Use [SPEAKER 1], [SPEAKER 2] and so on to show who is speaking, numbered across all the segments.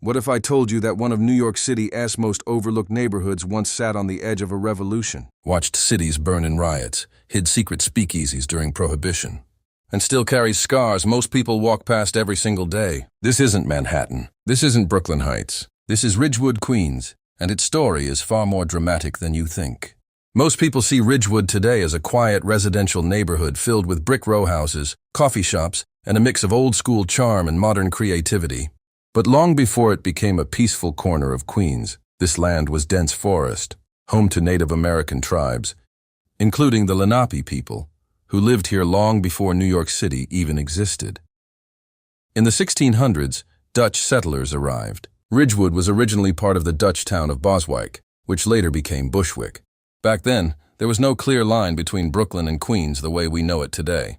[SPEAKER 1] What if I told you that one of New York City's most overlooked neighborhoods once sat on the edge of a revolution, watched cities burn in riots, hid secret speakeasies during Prohibition, and still carries scars most people walk past every single day? This isn't Manhattan. This isn't Brooklyn Heights. This is Ridgewood, Queens, and its story is far more dramatic than you think. Most people see Ridgewood today as a quiet residential neighborhood filled with brick row houses, coffee shops, and a mix of old-school charm and modern creativity. But long before it became a peaceful corner of Queens, this land was dense forest, home to Native American tribes, including the Lenape people, who lived here long before New York City even existed. In the 1600s, Dutch settlers arrived. Ridgewood was originally part of the Dutch town of Boswijk, which later became Bushwick. Back then, there was no clear line between Brooklyn and Queens the way we know it today.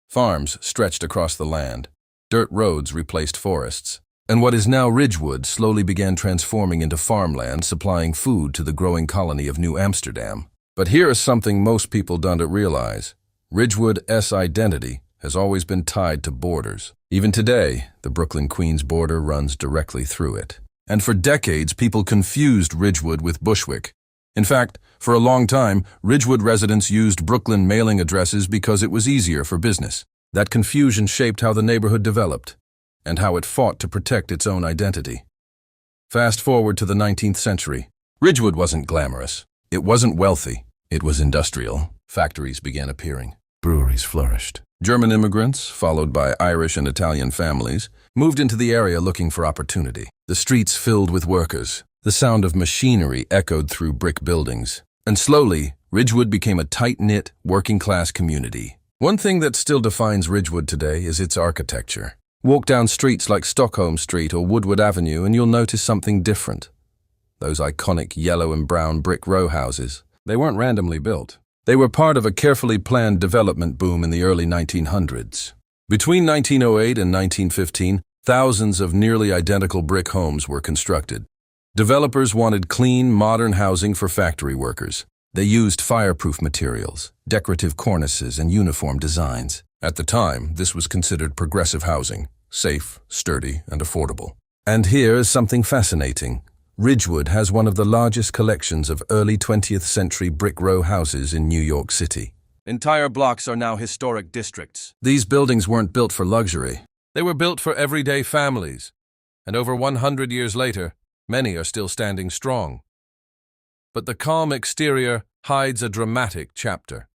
[SPEAKER 1] Farms stretched across the land. Dirt roads replaced forests. And what is now Ridgewood slowly began transforming into farmland, supplying food to the growing colony of New Amsterdam. But here is something most people don't realize. Ridgewood's identity has always been tied to borders. Even today, the Brooklyn-Queens border runs directly through it. And for decades, people confused Ridgewood with Bushwick. In fact, for a long time, Ridgewood residents used Brooklyn mailing addresses because it was easier for business. That confusion shaped how the neighborhood developed, and how it fought to protect its own identity. Fast forward to the 19th century. Ridgewood wasn't glamorous. It wasn't wealthy. It was industrial. Factories began appearing. Breweries flourished. German immigrants, followed by Irish and Italian families, moved into the area looking for opportunity. The streets filled with workers. The sound of machinery echoed through brick buildings. And slowly, Ridgewood became a tight-knit, working-class community. One thing that still defines Ridgewood today is its architecture. Walk down streets like Stockholm Street or Woodward Avenue and you'll notice something different. Those iconic yellow and brown brick row houses, they weren't randomly built. They were part of a carefully planned development boom in the early 1900s. Between 1908 and 1915, thousands of nearly identical brick homes were constructed. Developers wanted clean, modern housing for factory workers. They used fireproof materials, decorative cornices, and uniform designs. At the time, this was considered progressive housing, safe, sturdy, and affordable. And here is something fascinating. Ridgewood has one of the largest collections of early 20th century brick row houses in New York City. Entire blocks are now historic districts. These buildings weren't built for luxury. They were built for everyday families. And over 100 years later, many are still standing strong. But the calm exterior hides a dramatic chapter.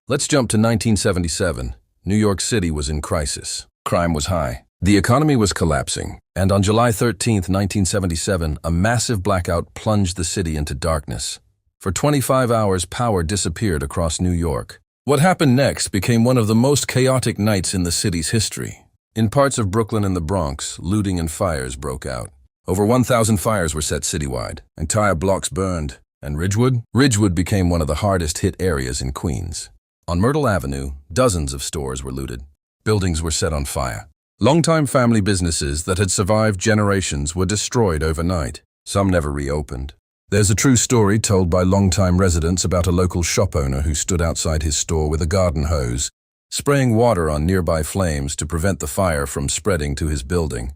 [SPEAKER 1] Let's jump to 1977. New York City was in crisis. Crime was high. The economy was collapsing. And on July 13, 1977, a massive blackout plunged the city into darkness. For 25 hours, power disappeared across New York. What happened next became one of the most chaotic nights in the city's history. In parts of Brooklyn and the Bronx, looting and fires broke out. Over 1,000 fires were set citywide. Entire blocks burned. And Ridgewood became one of the hardest hit areas in Queens. On Myrtle Avenue, dozens of stores were looted. Buildings were set on fire. Longtime family businesses that had survived generations were destroyed overnight. Some never reopened. There's a true story told by longtime residents about a local shop owner who stood outside his store with a garden hose, spraying water on nearby flames to prevent the fire from spreading to his building.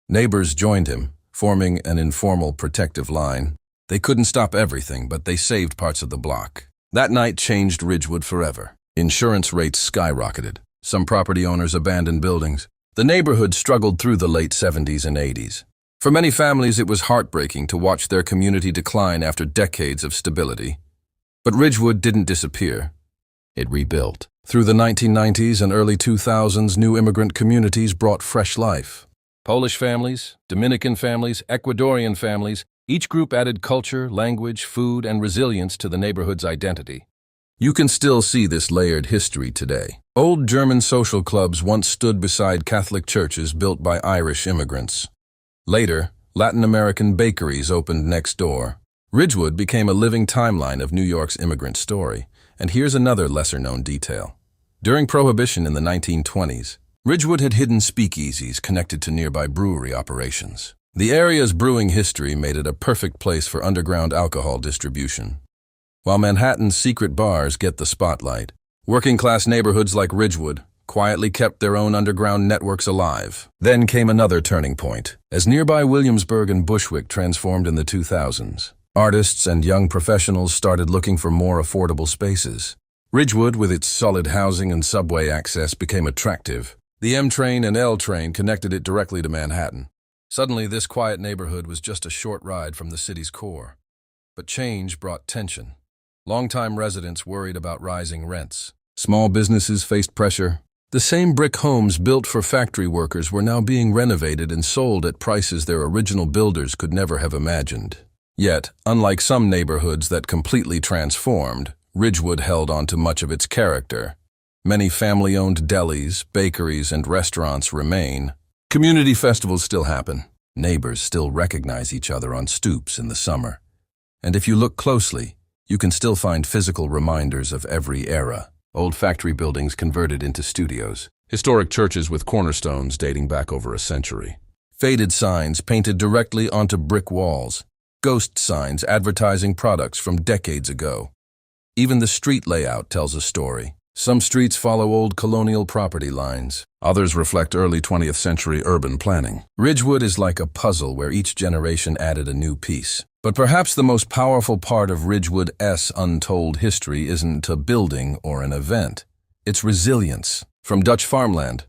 [SPEAKER 1] Neighbors joined him, forming an informal protective line. They couldn't stop everything, but they saved parts of the block. That night changed Ridgewood forever. Insurance rates skyrocketed. Some property owners abandoned buildings. The neighborhood struggled through the late 70s and 80s. For many families, it was heartbreaking to watch their community decline after decades of stability. But Ridgewood didn't disappear. It rebuilt. Through the 1990s and early 2000s, new immigrant communities brought fresh life. Polish families, Dominican families, Ecuadorian families, each group added culture, language, food, and resilience to the neighborhood's identity. You can still see this layered history today. Old German social clubs once stood beside Catholic churches built by Irish immigrants. Later, Latin American bakeries opened next door. Ridgewood became a living timeline of New York's immigrant story. And here's another lesser-known detail. During Prohibition in the 1920s, Ridgewood had hidden speakeasies connected to nearby brewery operations. The area's brewing history made it a perfect place for underground alcohol distribution. While Manhattan's secret bars get the spotlight, working-class neighborhoods like Ridgewood, quietly kept their own underground networks alive. Then came another turning point, as nearby Williamsburg and Bushwick transformed in the 2000s. Artists and young professionals started looking for more affordable spaces. Ridgewood, with its solid housing and subway access, became attractive. The M train and L train connected it directly to Manhattan. Suddenly, this quiet neighborhood was just a short ride from the city's core. But change brought tension. Longtime residents worried about rising rents. Small businesses faced pressure. The same brick homes built for factory workers were now being renovated and sold at prices their original builders could never have imagined. Yet, unlike some neighborhoods that completely transformed, Ridgewood held on to much of its character. Many family-owned delis, bakeries, and restaurants remain. Community festivals still happen. Neighbors still recognize each other on stoops in the summer. And if you look closely, you can still find physical reminders of every era. Old factory buildings converted into studios. Historic churches with cornerstones dating back over a century. Faded signs painted directly onto brick walls. Ghost signs advertising products from decades ago. Even the street layout tells a story. Some streets follow old colonial property lines. Others reflect early 20th century urban planning. Ridgewood is like a puzzle where each generation added a new piece. But perhaps the most powerful part of Ridgewood's untold history isn't a building or an event. It's resilience. From Dutch farmland,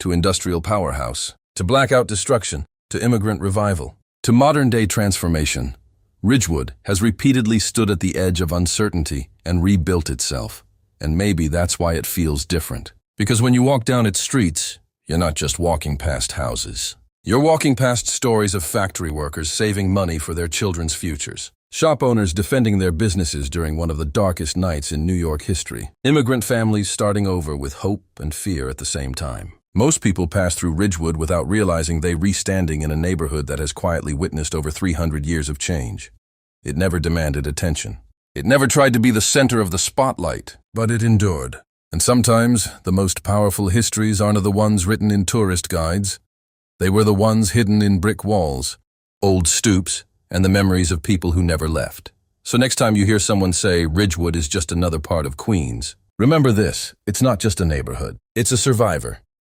[SPEAKER 1] to industrial powerhouse, to blackout destruction, to immigrant revival, to modern-day transformation, Ridgewood has repeatedly stood at the edge of uncertainty and rebuilt itself. And maybe that's why it feels different. Because when you walk down its streets, you're not just walking past houses. You're walking past stories of factory workers saving money for their children's futures. Shop owners defending their businesses during one of the darkest nights in New York history. Immigrant families starting over with hope and fear at the same time. Most people pass through Ridgewood without realizing they're standing in a neighborhood that has quietly witnessed over 300 years of change. It never demanded attention. It never tried to be the center of the spotlight, but it endured. And sometimes, the most powerful histories aren't the ones written in tourist guides. They were the ones hidden in brick walls, old stoops, and the memories of people who never left. So next time you hear someone say Ridgewood is just another part of Queens, remember this: it's not just a neighborhood. It's a survivor.